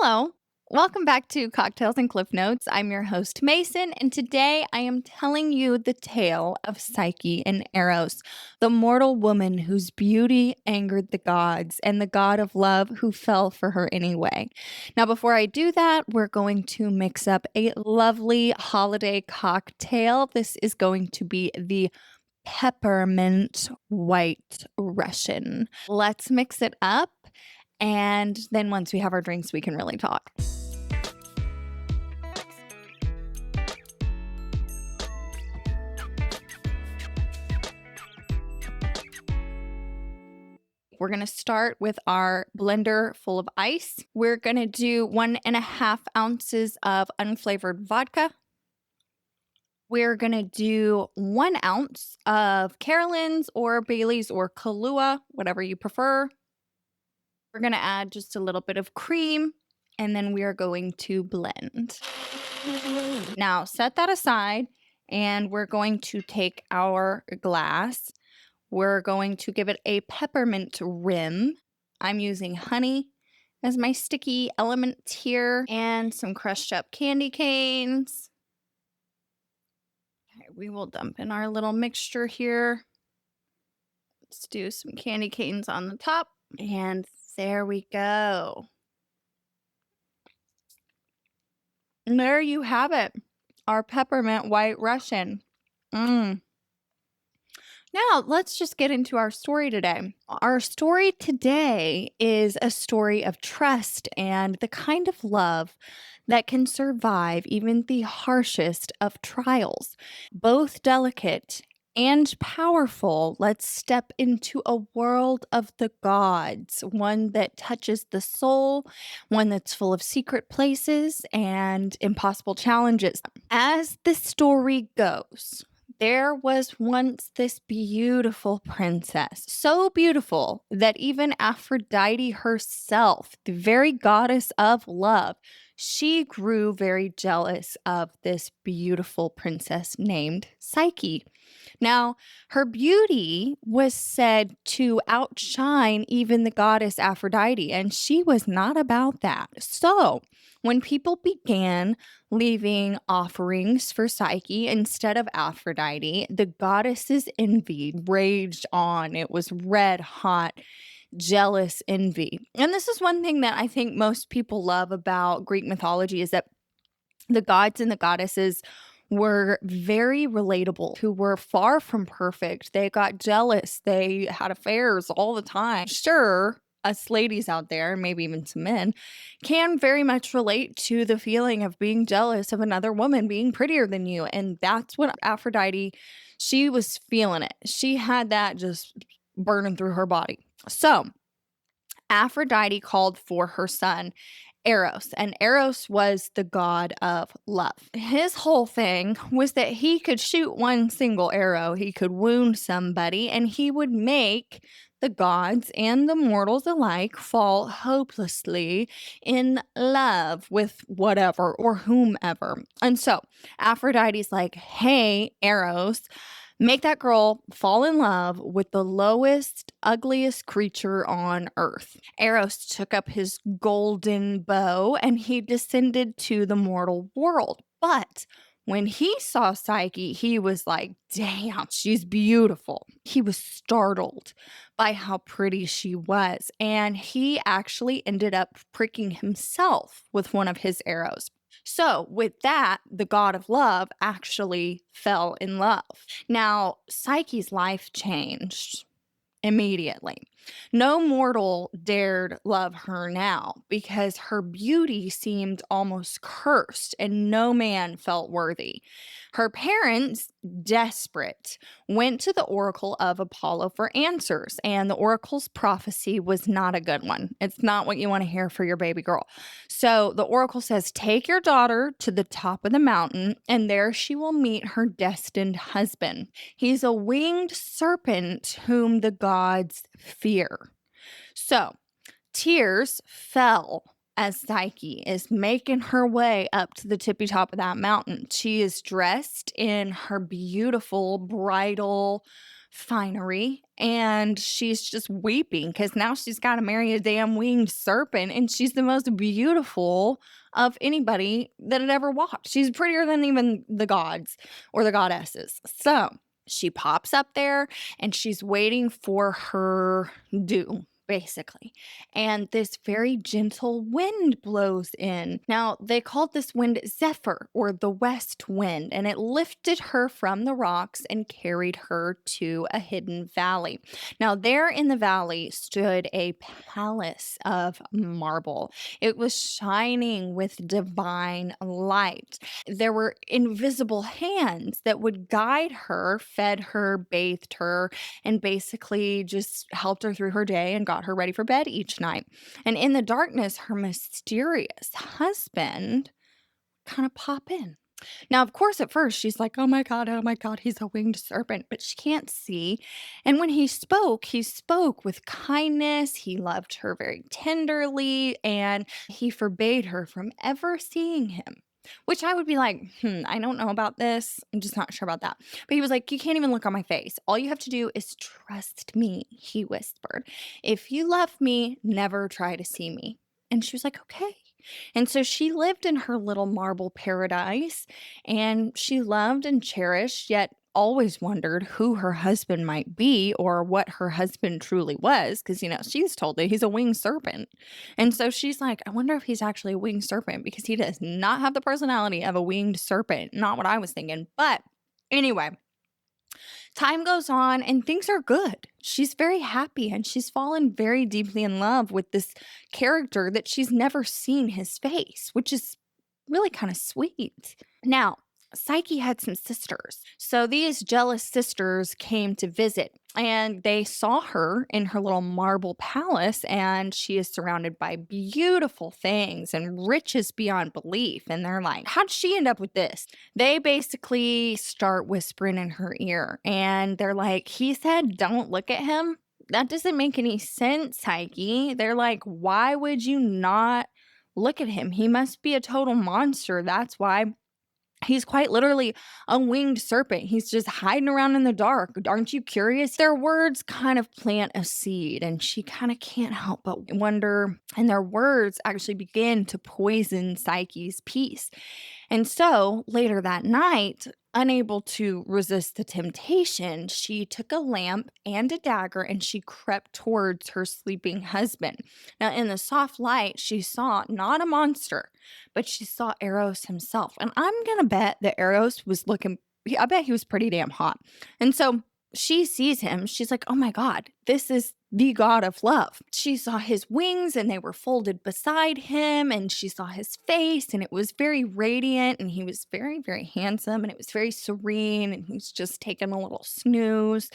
Hello. Welcome back to Cocktails and Cliff Notes. I'm your host, Mason, and today I am telling you the tale of Psyche and Eros, the mortal woman whose beauty angered the gods, and the god of love who fell for her anyway. Now, before I do that, we're going to mix up a lovely holiday cocktail. This is going to be the Peppermint White Russian. Let's mix it up. And then once we have our drinks, we can really talk. We're going to start with our blender full of ice. We're going to do 1.5 ounces of unflavored vodka. We're going to do 1 ounce of Carolyn's or Bailey's or Kahlua, whatever you prefer. We're going to add just a little bit of cream, and then we are going to blend. Now, set that aside, and we're going to take our glass. We're going to give it a peppermint rim. I'm using honey as my sticky element here, and some crushed up candy canes. Okay, we will dump in our little mixture here. Let's do some candy canes on the top, and there we go. And there you have it, our peppermint white Russian. Now, let's just get into our story today. Our story today is a story of trust and the kind of love that can survive even the harshest of trials. Both delicate and powerful, let's step into a world of the gods, one that touches the soul, one that's full of secret places and impossible challenges. As the story goes, there was once this beautiful princess, so beautiful that even Aphrodite herself, the very goddess of love, she grew very jealous of this beautiful princess named Psyche. Now, her beauty was said to outshine even the goddess Aphrodite, and she was not about that. So, when people began leaving offerings for Psyche instead of Aphrodite, the goddess's envy raged on. It was red hot, jealous envy. And this is one thing that I think most people love about Greek mythology is that the gods and the goddesses were very relatable, who were far from perfect. They got jealous. They had affairs all the time. Sure, us ladies out there, maybe even some men, can very much relate to the feeling of being jealous of another woman being prettier than you. And that's what Aphrodite, she was feeling it. She had that just burning through her body. So Aphrodite called for her son Eros, and Eros was the god of love. His whole thing was that he could shoot one single arrow, he could wound somebody, and he would make the gods and the mortals alike fall hopelessly in love with whatever or whomever. And so Aphrodite's like, hey, Eros, make that girl fall in love with the lowest, ugliest creature on earth. Eros took up his golden bow and he descended to the mortal world. But when he saw Psyche, he was like, damn, she's beautiful. He was startled by how pretty she was. And he actually ended up pricking himself with one of his arrows. So, with that, the god of love actually fell in love. Now, Psyche's life changed immediately. No mortal dared love her now because her beauty seemed almost cursed and no man felt worthy. Her parents, desperate, went to the oracle of Apollo for answers, and the oracle's prophecy was not a good one. It's not what you want to hear for your baby girl. So the oracle says, take your daughter to the top of the mountain, and there she will meet her destined husband. He's a winged serpent whom the gods fear. So tears fell as Psyche is making her way up to the tippy top of that mountain. She is dressed in her beautiful bridal finery, and she's just weeping because now she's got to marry a damn winged serpent, and she's the most beautiful of anybody that had ever walked. She's prettier than even the gods or the goddesses. So she pops up there and she's waiting for her due, basically. And this very gentle wind blows in. Now, they called this wind Zephyr, or the west wind, and it lifted her from the rocks and carried her to a hidden valley. Now, there in the valley stood a palace of marble. It was shining with divine light. There were invisible hands that would guide her, fed her, bathed her, and basically just helped her through her day and got her ready for bed each night. And in the darkness, her mysterious husband kind of pop in. Now, of course, at first she's like, oh my God, he's a winged serpent, but she can't see. And when he spoke with kindness. He loved her very tenderly, and he forbade her from ever seeing him. Which I would be like, I don't know about this. I'm just not sure about that. But he was like, you can't even look on my face. All you have to do is trust me, he whispered. If you love me, never try to see me. And she was like, okay. And so she lived in her little marble paradise, and she loved and cherished, yet always wondered who her husband might be or what her husband truly was. Because, she's told that he's a winged serpent. And so she's like, I wonder if he's actually a winged serpent, because he does not have the personality of a winged serpent. Not what I was thinking. But anyway, time goes on and things are good. She's very happy, and she's fallen very deeply in love with this character that she's never seen his face, which is really kind of sweet. Now, Psyche had some sisters. So these jealous sisters came to visit, and they saw her in her little marble palace, and she is surrounded by beautiful things and riches beyond belief. And they're like, how'd she end up with this? They basically start whispering in her ear, and they're like, he said, don't look at him. That doesn't make any sense, Psyche. They're like, why would you not look at him? He must be a total monster. That's why. He's quite literally a winged serpent. He's just hiding around in the dark. Aren't you curious? Their words kind of plant a seed, and she kind of can't help but wonder. And their words actually begin to poison Psyche's peace. And so later that night, unable to resist the temptation, she took a lamp and a dagger and she crept towards her sleeping husband. Now, in the soft light, she saw not a monster, but she saw Eros himself. And I'm going to bet that Eros was I bet he was pretty damn hot. And so she sees him. She's like, oh my God, this is the god of love. She saw his wings and they were folded beside him, and she saw his face and it was very radiant, and he was very, very handsome, and it was very serene, and he's just taking a little snooze.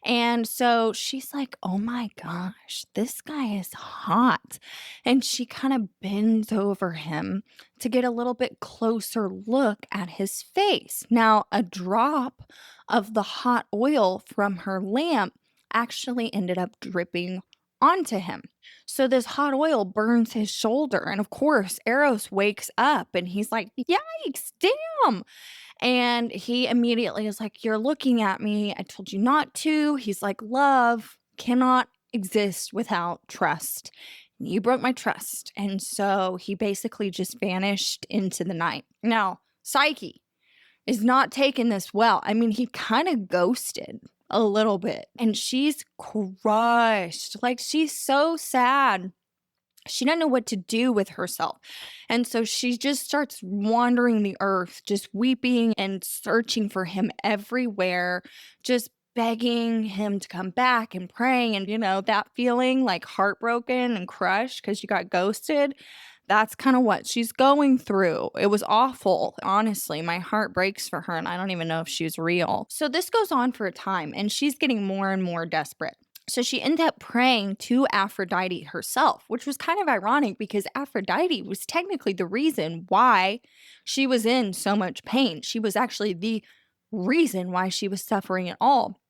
And so she's like, oh my gosh, this guy is hot. And she kind of bends over him to get a little bit closer look at his face. Now, a drop of the hot oil from her lamp actually ended up dripping onto him. So this hot oil burns his shoulder. And of course, Eros wakes up and he's like, yikes, damn. And he immediately is like, you're looking at me. I told you not to. He's like, love cannot exist without trust. You broke my trust. And so he basically just vanished into the night. Now, Psyche is not taking this well. I mean, he kind of ghosted a little bit, and she's crushed. Like, she's so sad. She doesn't know what to do with herself. And so she just starts wandering the earth, just weeping and searching for him everywhere, just begging him to come back and praying. And, that feeling like heartbroken and crushed because you got ghosted. That's kind of what she's going through. It was awful. Honestly, my heart breaks for her, and I don't even know if she's real. So this goes on for a time, and she's getting more and more desperate. So she ended up praying to Aphrodite herself, which was kind of ironic because Aphrodite was technically the reason why she was in so much pain. She was actually the reason why she was suffering at all.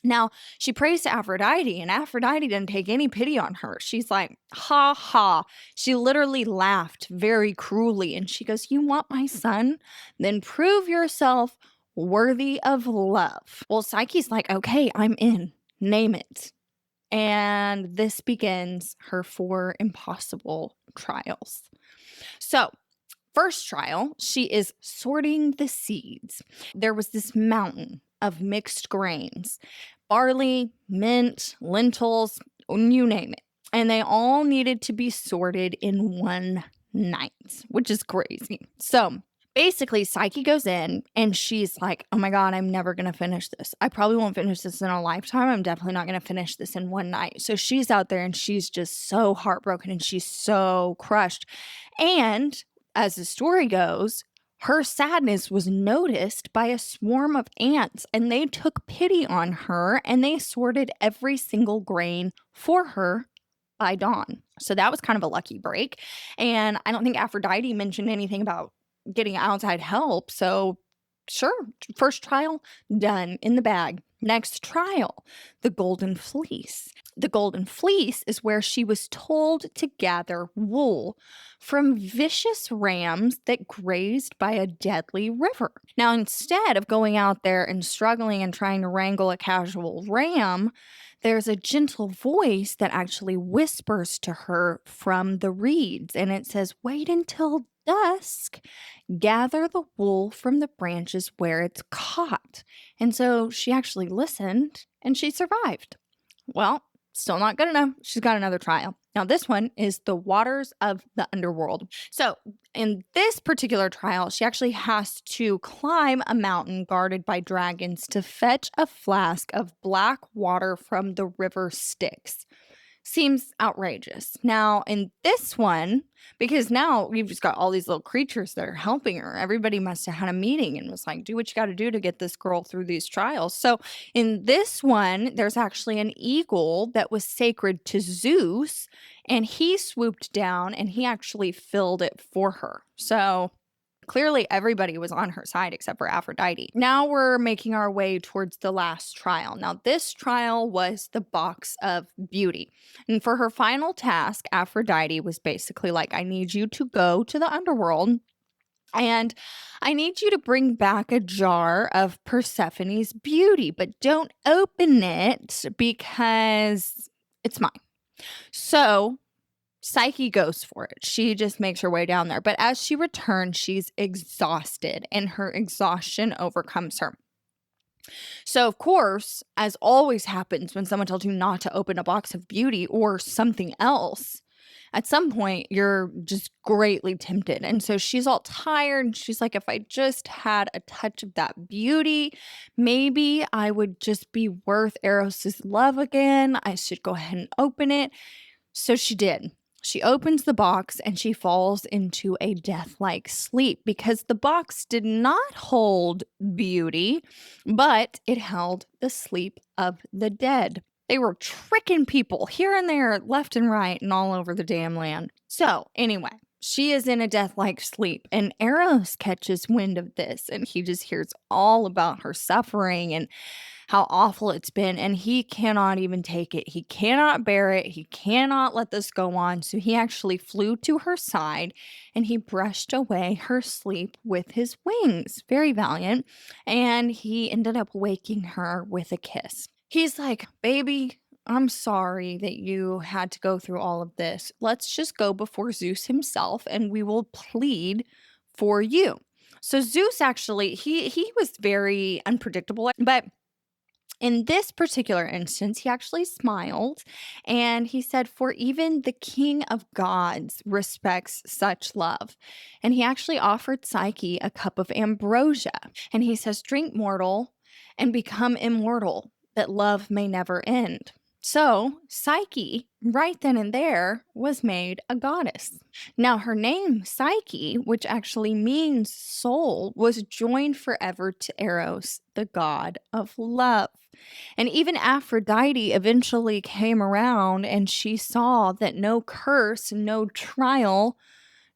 Now, she prays to Aphrodite, and Aphrodite didn't take any pity on her. She's like, ha ha. She literally laughed very cruelly, and she goes, you want my son? Then prove yourself worthy of love. Well, Psyche's like, okay, I'm in. Name it. And this begins her 4 impossible trials. So, first trial, she is sorting the seeds. There was this mountain of mixed grains: barley, mint, lentils, you name it. And they all needed to be sorted in one night, which is crazy. So, basically, Psyche goes in and she's like, oh my God, I'm never going to finish this. I probably won't finish this in a lifetime. I'm definitely not going to finish this in one night. So she's out there and she's just so heartbroken and she's so crushed. And as the story goes, her sadness was noticed by a swarm of ants, and they took pity on her and they sorted every single grain for her by dawn. So that was kind of a lucky break. And I don't think Aphrodite mentioned anything about getting outside help. So, sure, first trial done, in the bag. Next trial, the Golden Fleece. The Golden Fleece is where she was told to gather wool from vicious rams that grazed by a deadly river. Now, instead of going out there and struggling and trying to wrangle a casual ram, there's a gentle voice that actually whispers to her from the reeds, and it says, wait until dusk, gather the wool from the branches where it's caught. And so she actually listened and she survived. Well, still not good enough. She's got another trial. Now, this one is the waters of the underworld. So, in this particular trial, she actually has to climb a mountain guarded by dragons to fetch a flask of black water from the river Styx. Seems outrageous. Now, in this one, because now we've just got all these little creatures that are helping her, everybody must have had a meeting and was like, do what you got to do to get this girl through these trials. So, in this one, there's actually an eagle that was sacred to Zeus, and he swooped down and he actually filled it for her. So, clearly, everybody was on her side except for Aphrodite. Now we're making our way towards the last trial. Now, this trial was the box of beauty. And for her final task, Aphrodite was basically like, I need you to go to the underworld and I need you to bring back a jar of Persephone's beauty, but don't open it because it's mine. So Psyche goes for it. She just makes her way down there. But as she returns, she's exhausted and her exhaustion overcomes her. So, of course, as always happens when someone tells you not to open a box of beauty or something else, at some point you're just greatly tempted. And so she's all tired. And she's like, if I just had a touch of that beauty, maybe I would just be worth Eros's love again. I should go ahead and open it. So she did. She opens the box and she falls into a death-like sleep because the box did not hold beauty, but it held the sleep of the dead. They were tricking people here and there, left and right, and all over the damn land. So, anyway, she is in a death-like sleep, and Eros catches wind of this, and he just hears all about her suffering and how awful it's been, and he cannot even take it. He cannot bear it. He cannot let this go on. So he actually flew to her side and he brushed away her sleep with his wings. Very valiant. And he ended up waking her with a kiss. He's like, baby, I'm sorry that you had to go through all of this. Let's just go before Zeus himself and we will plead for you. So Zeus actually, he was very unpredictable, but in this particular instance, he actually smiled and he said, for even the king of gods respects such love. And he actually offered Psyche a cup of ambrosia. And he says, drink, mortal, and become immortal, that love may never end. So Psyche, right then and there, was made a goddess. Now, her name, Psyche, which actually means soul, was joined forever to Eros, the god of love. And even Aphrodite eventually came around and she saw that no curse, no trial,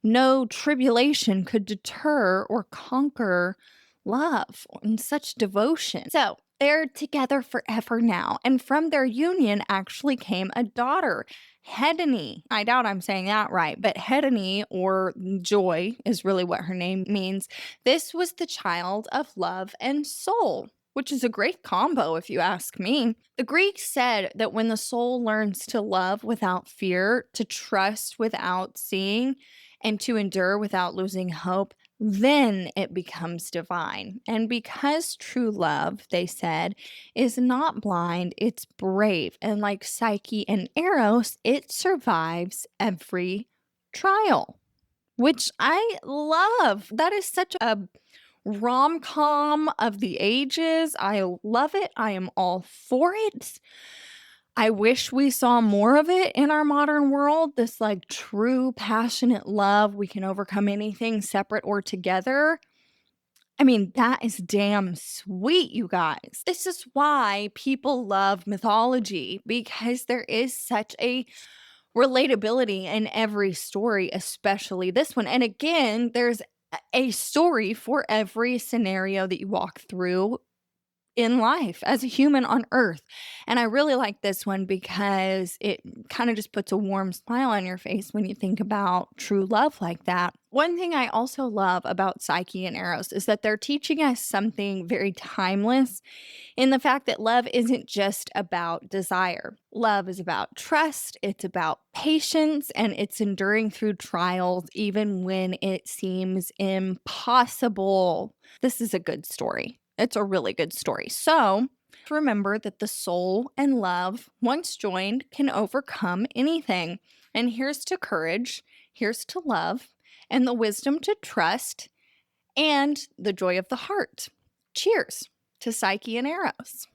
no tribulation could deter or conquer love and such devotion. So they're together forever now. And from their union actually came a daughter, Hedone. I doubt I'm saying that right, but Hedone, or joy, is really what her name means. This was the child of love and soul. which is a great combo if you ask me. The Greeks said that when the soul learns to love without fear, to trust without seeing, and to endure without losing hope, then it becomes divine. And because true love, they said, is not blind, it's brave. And like Psyche and Eros, it survives every trial, which I love. That is such a rom-com of the ages. I love it. I am all for it. I wish we saw more of it in our modern world. This like true passionate love. We can overcome anything separate or together. I mean, that is damn sweet, you guys. This is why people love mythology, because there is such a relatability in every story, especially this one. And again, there's a story for every scenario that you walk through in life as a human on earth. And I really like this one because it kind of just puts a warm smile on your face when you think about true love like that. One thing I also love about Psyche and Eros is that they're teaching us something very timeless in the fact that love isn't just about desire. Love is about trust, it's about patience, and it's enduring through trials even when it seems impossible. This is a good story. It's a really good story. So, remember that the soul and love, once joined, can overcome anything. And here's to courage, here's to love, and the wisdom to trust, and the joy of the heart. Cheers to Psyche and Eros.